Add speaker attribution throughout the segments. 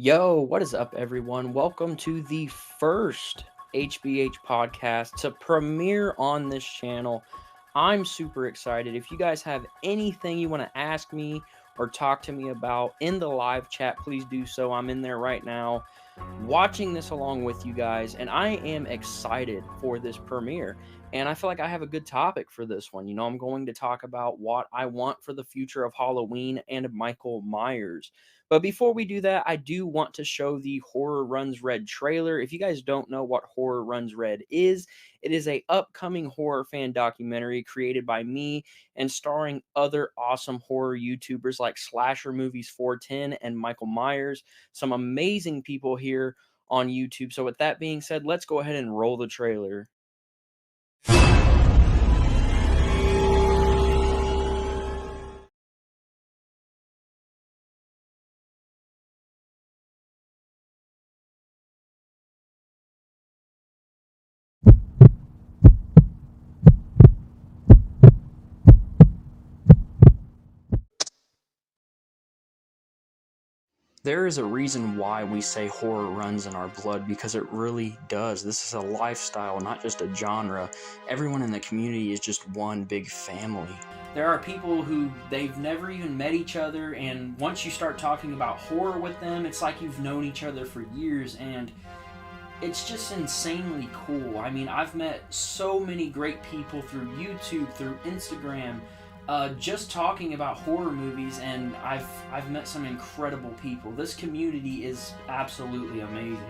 Speaker 1: Yo, what is up, everyone? Welcome to the first HBH podcast to premiere on this channel. I'm super excited. If you guys have anything you want to ask me or talk to me about in the live chat, please do so. I'm in there right now watching this along with you guys, and I am excited for this premiere. And I feel like I have a good topic for this one. I'm going to talk about what I want for the future of Halloween and Michael Myers. But before we do that, I do want to show the Horror Runs Red trailer. If you guys don't know what Horror Runs Red is, it is a upcoming horror fan documentary created by me and starring other awesome horror YouTubers like Slasher Movies 410 and Michael Myers. Some amazing people here on YouTube. So with that being said, let's go ahead and roll the trailer. There is a reason why we say horror runs in our blood, because it really does. This is a lifestyle, not just a genre. Everyone in the community is just one big family. There are people who they've never even met each other, and once you start talking about horror with them, it's like you've known each other for years, and it's just insanely cool. I mean, I've met so many great people through YouTube, through Instagram, just talking about horror movies, and I've met some incredible people. This community is absolutely amazing.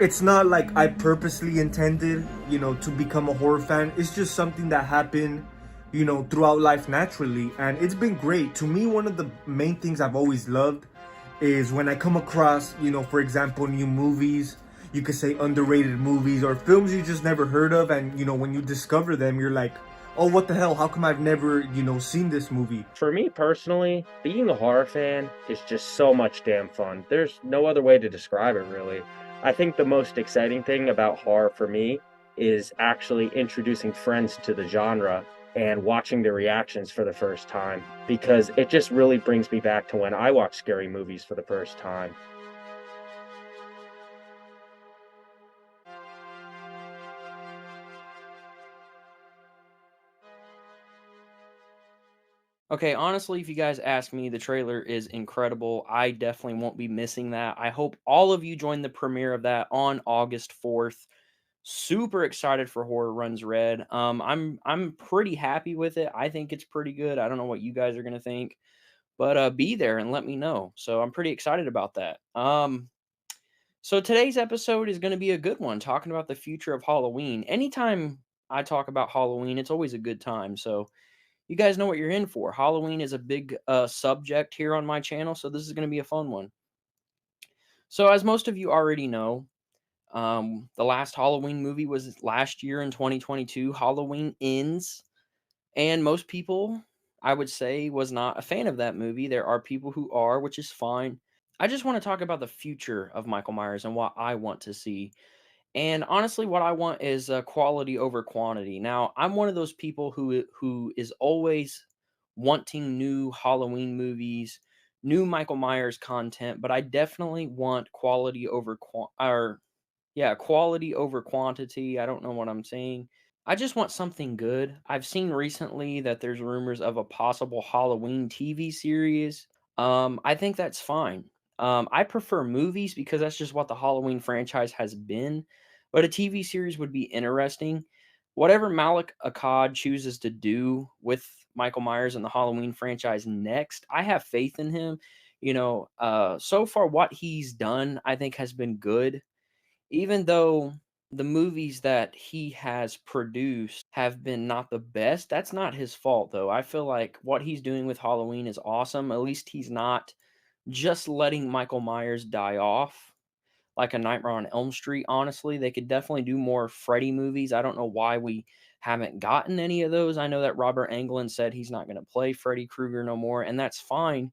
Speaker 2: It's not like I purposely intended, to become a horror fan. It's just something that happened, throughout life naturally. And it's been great. To me, one of the main things I've always loved is when I come across, for example, new movies, you could say underrated movies or films you just never heard of. And, when you discover them, you're like, oh, what the hell? How come I've never, seen this movie?
Speaker 3: For me personally, being a horror fan is just so much damn fun. There's no other way to describe it, really. I think the most exciting thing about horror for me is actually introducing friends to the genre and watching their reactions for the first time, because it just really brings me back to when I watched scary movies for the first time.
Speaker 1: Okay, honestly, if you guys ask me, the trailer is incredible. I definitely won't be missing that. I hope all of you join the premiere of that on August 4th. Super excited for Horror Runs Red. I'm pretty happy with it. I think it's pretty good. I don't know what you guys are gonna think, but be there and let me know. So I'm pretty excited about that. So today's episode is gonna be a good one, talking about the future of Halloween. Anytime I talk about Halloween, it's always a good time. So you guys know what you're in for. Halloween is a big subject here on my channel, so this is going to be a fun one. So, as most of you already know, the last Halloween movie was last year in 2022. Halloween Ends, and most people, I would say, was not a fan of that movie. There are people who are, which is fine. I just want to talk about the future of Michael Myers and what I want to see. And honestly, what I want is quality over quantity. Now, I'm one of those people who is always wanting new Halloween movies, new Michael Myers content, but I definitely want quality over quality over quantity. I don't know what I'm saying. I just want something good. I've seen recently that there's rumors of a possible Halloween TV series. I think that's fine. I prefer movies because that's just what the Halloween franchise has been, but a TV series would be interesting. Whatever Malik Akkad chooses to do with Michael Myers and the Halloween franchise next, I have faith in him. So far what he's done, I think, has been good, even though the movies that he has produced have been not the best. That's not his fault, though. I feel like what he's doing with Halloween is awesome. At least he's not just letting Michael Myers die off like a Nightmare on Elm Street. Honestly, they could definitely do more Freddy movies. I don't know why we haven't gotten any of those. I know that Robert Englund said he's not going to play Freddy Krueger no more, and that's fine,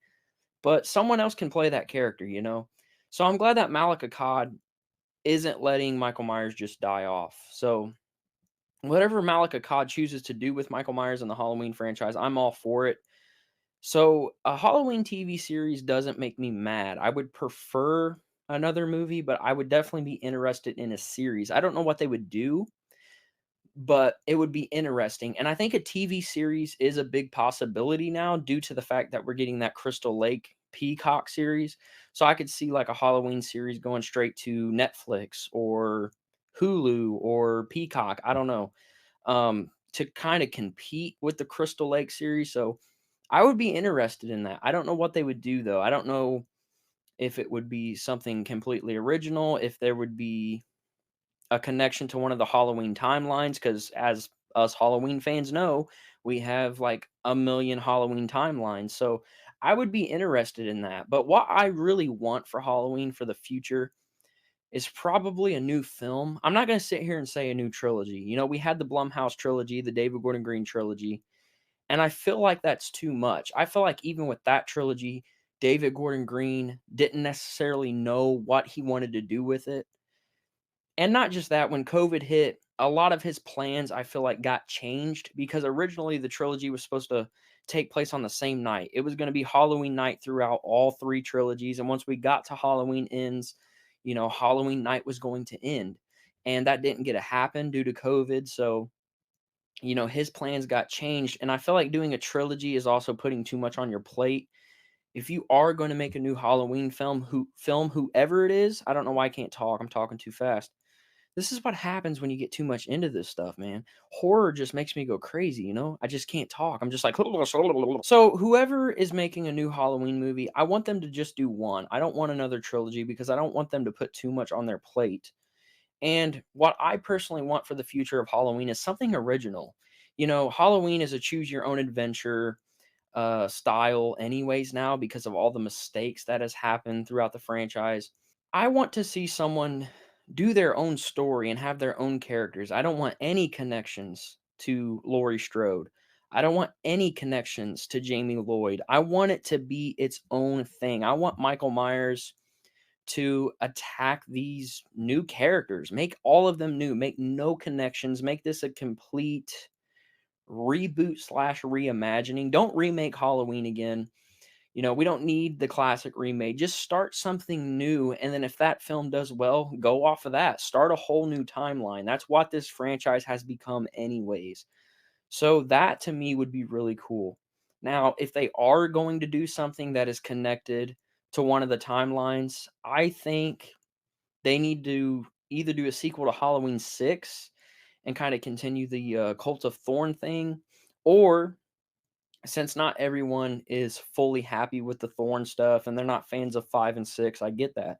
Speaker 1: but someone else can play that character. So I'm glad that Malik Akkad isn't letting Michael Myers just die off. So whatever Malik Akkad chooses to do with Michael Myers and the Halloween franchise, I'm all for it. So a Halloween TV series doesn't make me mad. I would prefer another movie, but I would definitely be interested in a series. I don't know what they would do, but it would be interesting. And I think a TV series is a big possibility now due to the fact that we're getting that Crystal Lake Peacock series. So I could see like a Halloween series going straight to Netflix or Hulu or Peacock. I don't know. To kind of compete with the Crystal Lake series. So I would be interested in that. I don't know what they would do though. I don't know if it would be something completely original, if there would be a connection to one of the Halloween timelines, because as us Halloween fans know, we have like a million Halloween timelines. So I would be interested in that. But what I really want for Halloween for the future is probably a new film. I'm not going to sit here and say a new trilogy. You know, we had the Blumhouse trilogy, the David Gordon Green trilogy, and I feel like that's too much. I feel like even with that trilogy, David Gordon Green didn't necessarily know what he wanted to do with it. And not just that, when COVID hit, a lot of his plans I feel like got changed because originally the trilogy was supposed to take place on the same night. It was going to be Halloween night throughout all three trilogies. And once we got to Halloween ends, you know, Halloween night was going to end. And that didn't get to happen due to COVID. So, you know, his plans got changed. And I feel like doing a trilogy is also putting too much on your plate. If you are going to make a new Halloween film, whoever it is, I don't know why I can't talk. I'm talking too fast. This is what happens when you get too much into this stuff, man. Horror just makes me go crazy, you know? I just can't talk. I'm just like so whoever is making a new Halloween movie, I want them to just do one. I don't want another trilogy because I don't want them to put too much on their plate. And what I personally want for the future of Halloween is something original. You know, Halloween is a choose your own adventure style anyways now because of all the mistakes that has happened throughout the franchise. I want to see someone do their own story and have their own characters. I don't want any connections to Laurie Strode. I don't want any connections to Jamie Lloyd. I want it to be its own thing. I want Michael Myers to attack these new characters, make all of them new, make no connections, make this a complete reboot slash reimagining. Don't remake Halloween again. You know, we don't need the classic remake. Just start something new. And then if that film does well, go off of that. Start a whole new timeline. That's what this franchise has become, anyways. So that to me would be really cool. Now, if they are going to do something that is connected to one of the timelines, I think they need to either do a sequel to Halloween 6 and kind of continue the Cult of Thorn thing, or since not everyone is fully happy with the Thorn stuff and they're not fans of 5 and 6, I get that.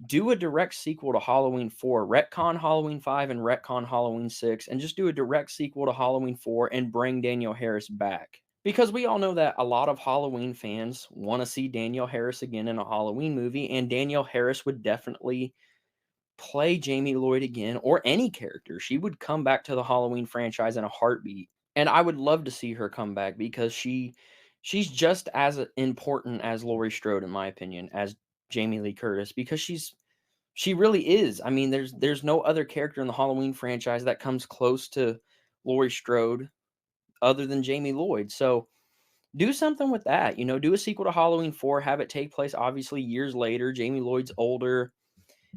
Speaker 1: Do a direct sequel to Halloween 4, retcon Halloween 5 and retcon Halloween 6, and just do a direct sequel to Halloween 4 and bring Danielle Harris back. Because we all know that a lot of Halloween fans want to see Danielle Harris again in a Halloween movie, and Danielle Harris would definitely play Jamie Lloyd again or any character. She would come back to the Halloween franchise in a heartbeat. And I would love to see her come back because she's just as important as Laurie Strode, in my opinion, as Jamie Lee Curtis, because she really is. I mean, there's no other character in the Halloween franchise that comes close to Laurie Strode other than Jamie Lloyd. So do something with that. You know, do a sequel to Halloween 4, have it take place obviously years later. Jamie Lloyd's older,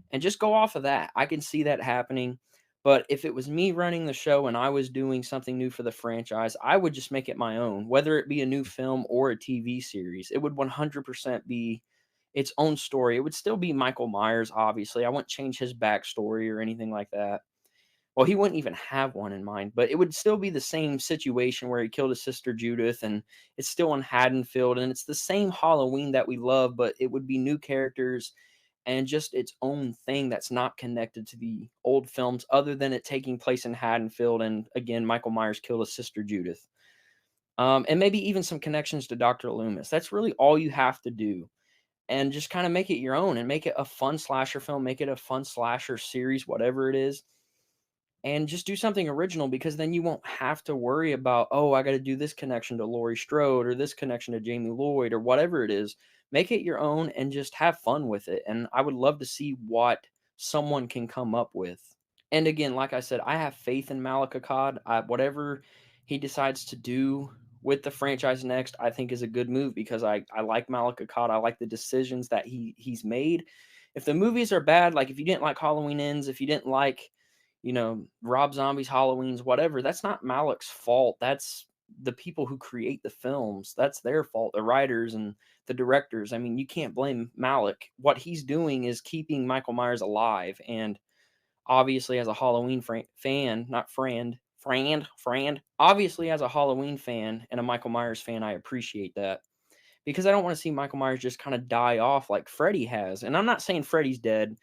Speaker 1: and just go off of that. I can see that happening. But if it was me running the show and I was doing something new for the franchise, I would just make it my own, whether it be a new film or a TV series. It would 100% be its own story. It would still be Michael Myers, obviously. I wouldn't change his backstory or anything like that. Well, he wouldn't even have one in mind, but it would still be the same situation where he killed his sister Judith, and it's still in Haddonfield, and it's the same Halloween that we love, but it would be new characters and just its own thing that's not connected to the old films other than it taking place in Haddonfield. And again, Michael Myers killed his sister Judith. And maybe even some connections to Dr. Loomis. That's really all you have to do. And just kind of make it your own and make it a fun slasher film, make it a fun slasher series, whatever it is. And just do something original because then you won't have to worry about, oh, I got to do this connection to Laurie Strode or this connection to Jamie Lloyd or whatever it is. Make it your own and just have fun with it. And I would love to see what someone can come up with. And again, like I said, I have faith in Malekakad. Whatever he decides to do with the franchise next, I think is a good move because I like Malekakad. I like the decisions that he's made. If the movies are bad, like if you didn't like Halloween Ends, if you didn't like, Rob Zombie's Halloween's, whatever, that's not Malik's fault. That's the people who create the films. That's their fault, the writers and the directors. I mean, you can't blame Malik. What he's doing is keeping Michael Myers alive. And obviously, as a Halloween fan, not friend, obviously, as a Halloween fan and a Michael Myers fan, I appreciate that because I don't want to see Michael Myers just kind of die off like Freddy has. And I'm not saying Freddy's dead.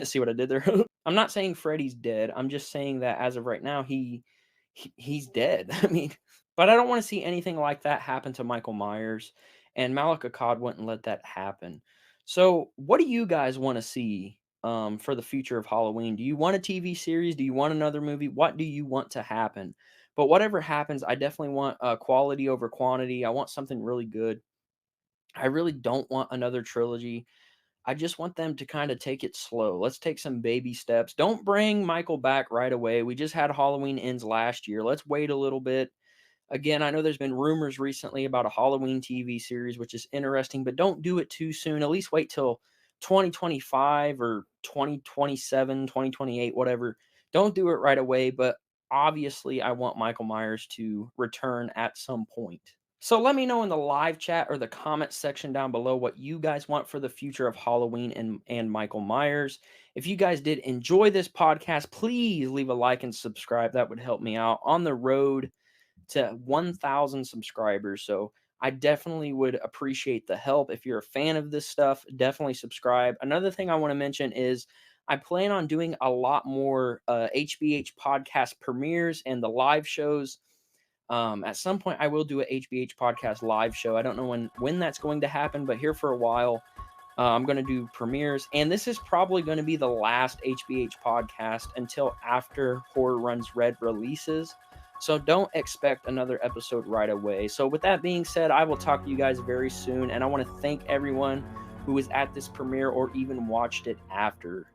Speaker 1: See what I did there? I'm not saying Freddy's dead. I'm just saying that as of right now, he's dead. I mean, but I don't want to see anything like that happen to Michael Myers, and Malik Akkad wouldn't let that happen. So, what do you guys want to see for the future of Halloween? Do you want a TV series? Do you want another movie? What do you want to happen? But whatever happens, I definitely want quality over quantity. I want something really good. I really don't want another trilogy. I just want them to kind of take it slow. Let's take some baby steps. Don't bring Michael back right away. We just had Halloween Ends last year. Let's wait a little bit. Again, I know there's been rumors recently about a Halloween TV series, which is interesting, but don't do it too soon. At least wait till 2025 or 2027, 2028, whatever. Don't do it right away, but obviously I want Michael Myers to return at some point. So let me know in the live chat or the comment section down below what you guys want for the future of Halloween and Michael Myers. If you guys did enjoy this podcast, please leave a like and subscribe. That would help me out on the road to 1,000 subscribers. So I definitely would appreciate the help. If you're a fan of this stuff, definitely subscribe. Another thing I want to mention is I plan on doing a lot more HBH podcast premieres and the live shows. At some point, I will do a HBH podcast live show. I don't know when that's going to happen, but here for a while, I'm going to do premieres. And this is probably going to be the last HBH podcast until after Horror Runs Red releases. So don't expect another episode right away. So with that being said, I will talk to you guys very soon. And I want to thank everyone who was at this premiere or even watched it after.